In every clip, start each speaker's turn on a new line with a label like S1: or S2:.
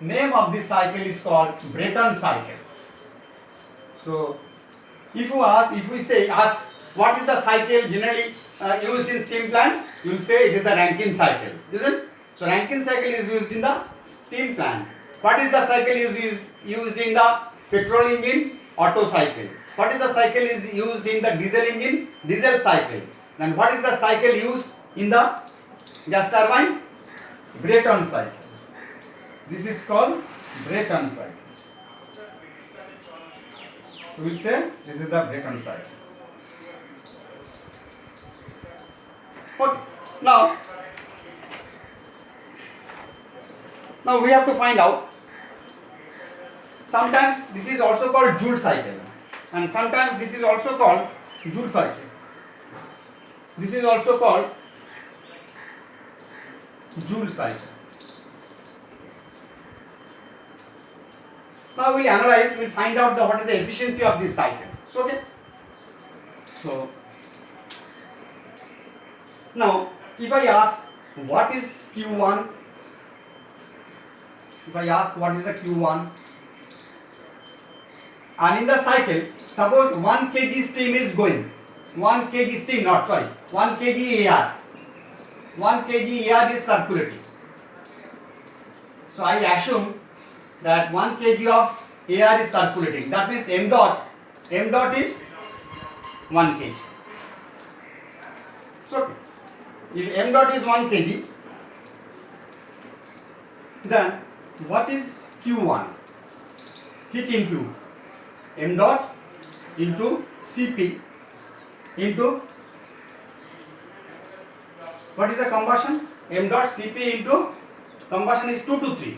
S1: name of this cycle is called Brayton cycle. So if we ask what is the cycle generally used in steam plant, you will say it is the Rankine cycle, isn't it? So Rankine cycle is used in the steam plant. What is the cycle used in the petrol engine? Otto cycle. What is the cycle is used in the diesel engine? Diesel cycle. And what is the cycle used in the gas turbine? Brayton cycle. This is called Brayton cycle. So we will say this is the Brayton cycle. Okay. Now we have to find out. Sometimes this is also called Joule cycle, and sometimes this is also called Joule cycle. This is also called Joule cycle. Now we'll analyze, we'll find out what is the efficiency of this cycle. So, okay. So now if I ask what is Q1, if I ask what is the Q1, and in the cycle, suppose 1 kg steam is going, 1 kg steam, 1 kg air, 1 kg air is circulating. So I assume that 1 kg of air is circulating. That means m dot is 1 kg. So if m dot is 1 kg, then what is Q1? Heat input. M dot into Cp into what is the combustion? M dot Cp into combustion is 2 to 3.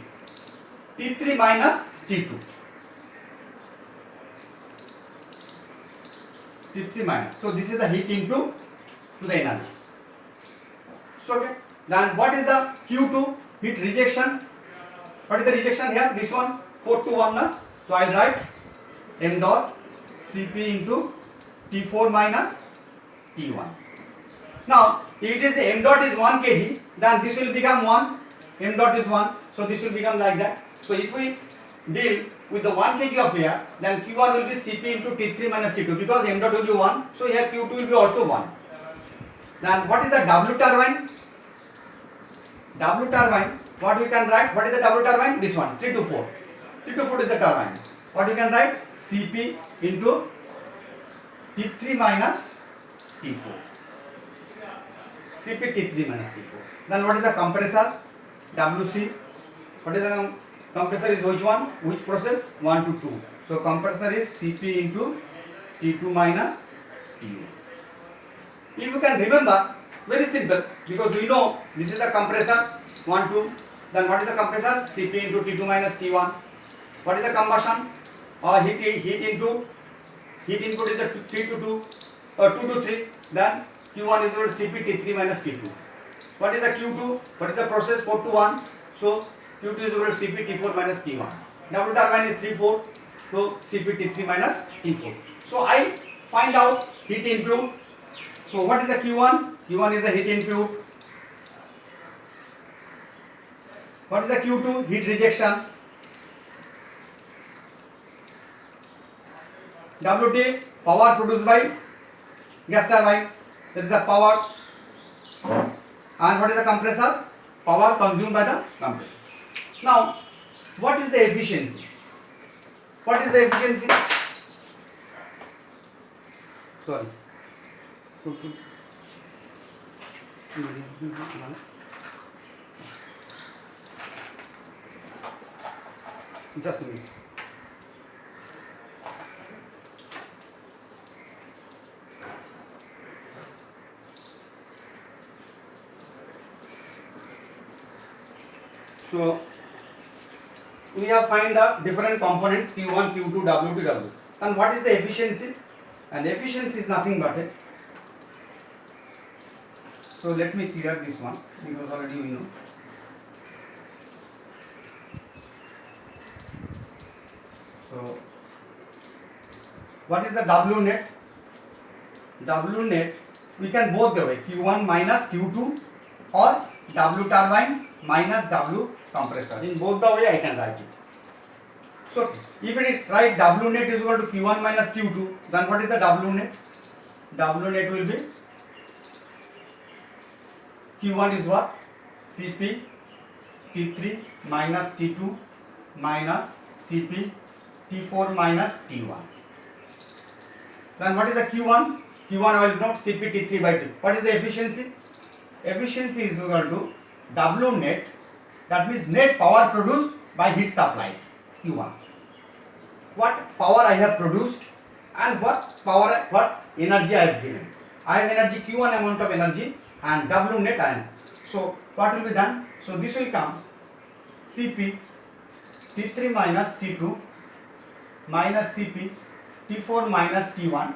S1: T3 minus T2. T3 minus. So this is the heat into to the energy. So okay. Then what is the Q2? Heat rejection. What is the rejection here? This one 4 to 1. Na? So I write m dot Cp into T4 minus T1. Now if it is m dot is 1 kg, then this will become 1. M dot is 1. So this will become like that. So if we deal with the 1 kg of air, then Q1 will be Cp into T3 minus T2, because m dot will be 1. So here Q2 will be also 1. Then what is the W turbine? W turbine, what we can write? What is the W turbine? This one, 3 to 4. 3 to 4 is the turbine. What you can write? Cp into T3 minus T4. Cp T3 minus T4. Then what is the compressor? WC. What is the compressor is which one? Which process? 1 to 2. So compressor is Cp into T2 minus T1. If you can remember, very simple, because we know this is the compressor 1 2. Then what is the compressor? Cp into T2 minus T1. What is the combustion? Heat input is the 3 to 2 or 2 to 3. Then Q1 is equal to Cp T3 minus T2. What is the Q2? What is the process? 4 to 1. So Q2 is equal to Cp T4 minus T1. W turbine is 3 4. So Cp T3 minus T4. So I find out heat input. So what is the Q1? Q1 is the heat input. What is the Q2? Heat rejection. WT, power produced by gas turbine. That is the power. And what is the compressor? Power consumed by the compressor. Now, what is the efficiency? What is the efficiency? Sorry. Just a minute. So we have find the different components Q1, Q2, W to W. And what is the efficiency? And efficiency is nothing but it. So let me clear this one because already we know. So what is the W net? W net we can both the way Q1 minus Q2 or W turbine minus W compressor. In both the way I can write it. So if it write W net is equal to Q1 minus Q2, then what is the W net? W net will be Q1 is what? Cp T3 minus T2 minus Cp T4 minus T1. Then what is the Q1? Q1 I will note Cp T3 by 2. What is the efficiency? Efficiency is equal to W net, that means net power produced by heat supplied, Q1. What power I have produced and what energy I have given. I have energy Q1 amount of energy and W net I am. So what will be done? So this will come Cp T3 minus T2 minus Cp T4 minus T1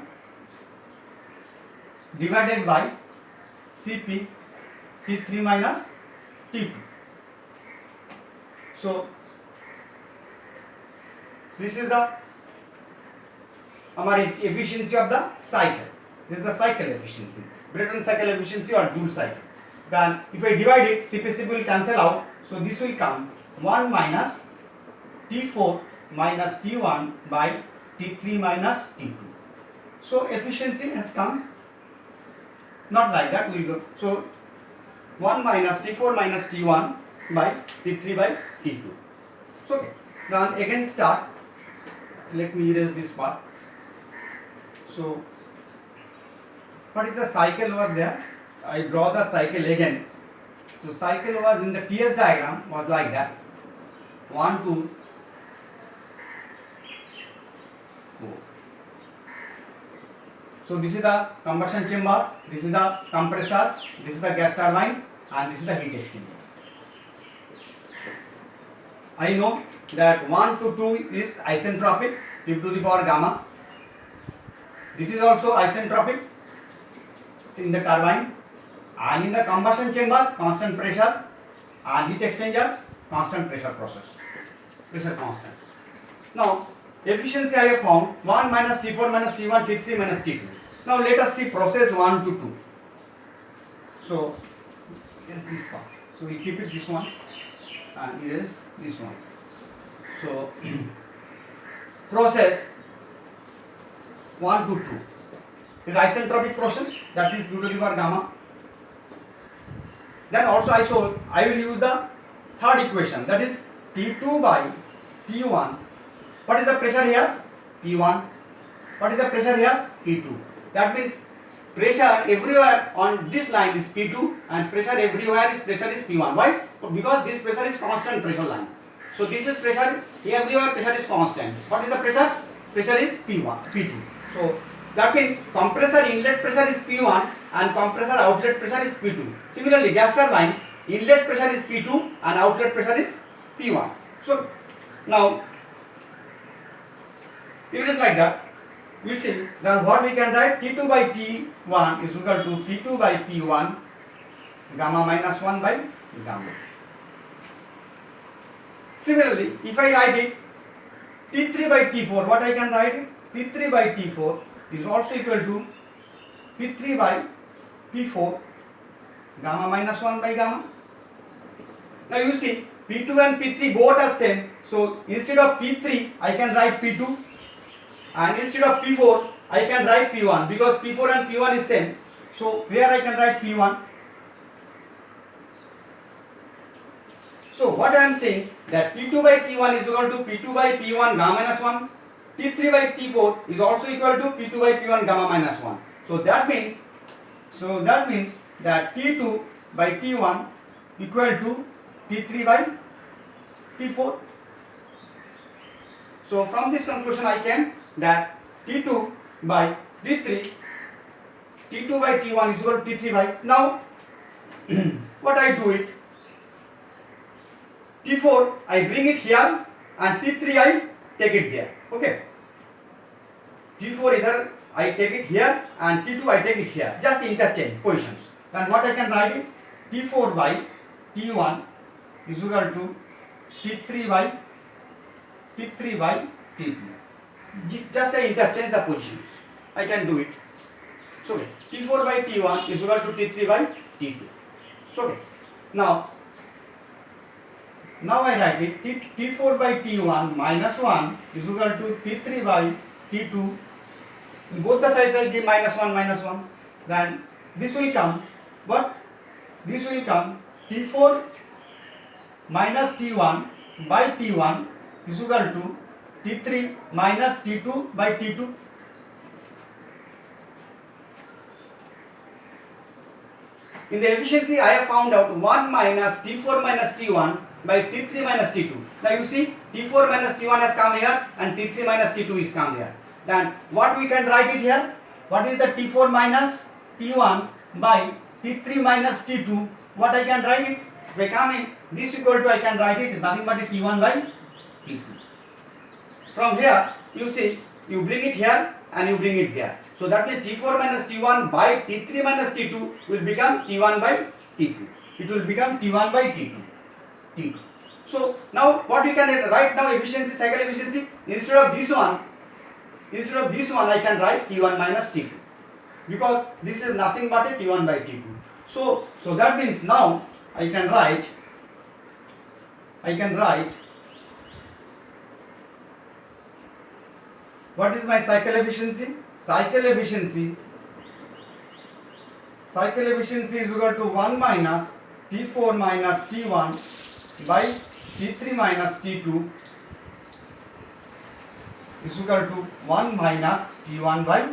S1: divided by Cp T3 minus T2. So this is the हमारी efficiency of the cycle. This is the cycle efficiency, Brayton cycle efficiency or Joule cycle. Then if I divide it, Cp will cancel out. So this will come 1 minus T4 minus T1 by T3 minus T2. So efficiency has come not like that. We will go. So 1 minus T4 minus T1 by T3 by T2. So okay. Then again start. Let me erase this part. So what is the cycle was there? I draw the cycle again. So cycle was in the TS diagram was like that. 1, 2, 4. So this is the combustion chamber, this is the compressor, this is the gas turbine, and this is the heat exchanger. I know that 1 to 2 is isentropic, T to the power gamma. This is also isentropic in the turbine, and in the combustion chamber constant pressure, and heat exchangers constant pressure process, pressure constant. Now efficiency I have found 1 minus T4 minus T1 T3 minus T2. Now let us see process 1 to 2. So yes, this part. So we keep it this one and here is this one. So process 1 to 2 is isentropic process, that is due to the power gamma. Then also I will use the third equation, that is T2 by T1. What is the pressure here? P1. What is the pressure here? P2. That means pressure everywhere on this line is P2 and pressure everywhere is P1. Why? Because this pressure is constant pressure line. So this is pressure, everywhere pressure is constant. What is the pressure? Pressure is P1, P2. So that means compressor inlet pressure is P1 and compressor outlet pressure is P2. Similarly, gas turbine inlet pressure is P2 and outlet pressure is P1. So now if it is like that, we see then what we can write, T2 by T1 is equal to P2 by P1 gamma minus 1 by gamma. Similarly, if I write it T3 by T4, what I can write? T3 by T4 is also equal to P3 by P4 gamma minus 1 by gamma. Now you see P2 and P3 both are same. So instead of P3 I can write P2 and instead of P4 I can write P1 because P4 and P1 is same. So here I can write P1. So what I am saying that T2 by T1 is equal to P2 by P1 gamma minus 1. T3 by T4 is also equal to P2 by P1 gamma minus 1. So that means that T2 by T1 equal to T3 by T4. So from this conclusion I can that T2 by T3, T2 by T1 is equal to T3 by, now what I do it, T4 I bring it here and T3 I take it there, okay. T4 either I take it here and T2 I take it here, just interchange positions. Then what I can write it, T4 by T1 is equal to T3 by T2. Just I interchange the positions. I can do it. So T4 by T1 is equal to T3 by T2. So now Now I write it T4 by T1 minus 1 is equal to T3 by T2. In both the sides I give minus 1. Then this will come, what? This will come T4 minus T1 by T1 is equal to T3 minus T2 by T2. In the efficiency, I have found out 1 minus T4 minus T1 by T3 minus T2. Now you see, T4 minus T1 has come here and T3 minus T2 is come here. Then what we can write it here? What is the T4 minus T1 by T3 minus T2? What I can write it? By coming this equal to, I can write it is nothing but a T1 by T2. From here, you see, you bring it here and you bring it there. So that means T4 minus T1 by T3 minus T2 will become T1 by T2. It will become T1 by T2. So now what we can write now, efficiency, cycle efficiency, instead of this one I can write T1 minus T2, because this is nothing but a T1 by T2. So that means now I can write what is my cycle efficiency? Cycle efficiency is equal to 1 minus T4 minus T1 by T3 minus T2 is equal to 1 minus T1 by